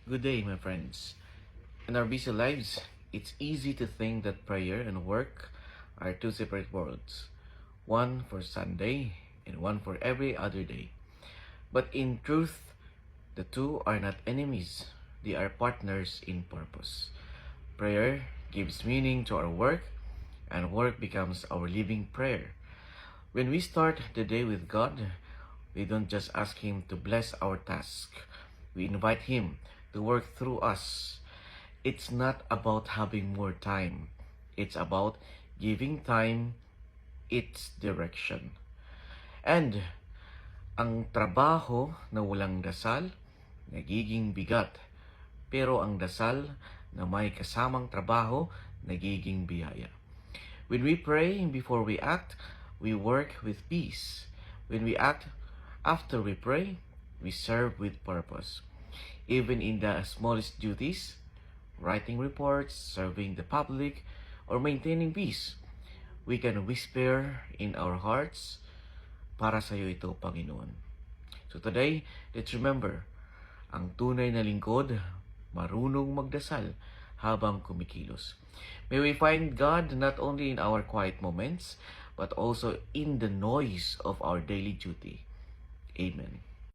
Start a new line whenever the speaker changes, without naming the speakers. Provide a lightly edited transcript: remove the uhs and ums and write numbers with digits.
Good day, my friends. In our busy lives, it's easy to think that prayer and work are two separate worlds, one for Sunday and one for every other day. But in truth, the two are not enemies, they are partners in purpose. Prayer gives meaning to our work, and work becomes our living prayer. When we start the day with God, we don't just ask Him to bless our task, we invite Him to work through us. It's not about having more time, it's about giving time its direction. And ang trabaho na walang dasal, nagiging bigat. Pero ang dasal na may kasamang trabaho, nagiging biyaya. When we pray before we act, we work with peace. When we act after we pray, we serve with purpose. Even in the smallest duties, writing reports, serving the public, or maintaining peace, we can whisper in our hearts, para sa iyo ito, Panginoon. So today, let's remember, ang tunay na lingkod, marunong magdasal habang kumikilos. May we find God not only in our quiet moments, but also in the noise of our daily duty. Amen.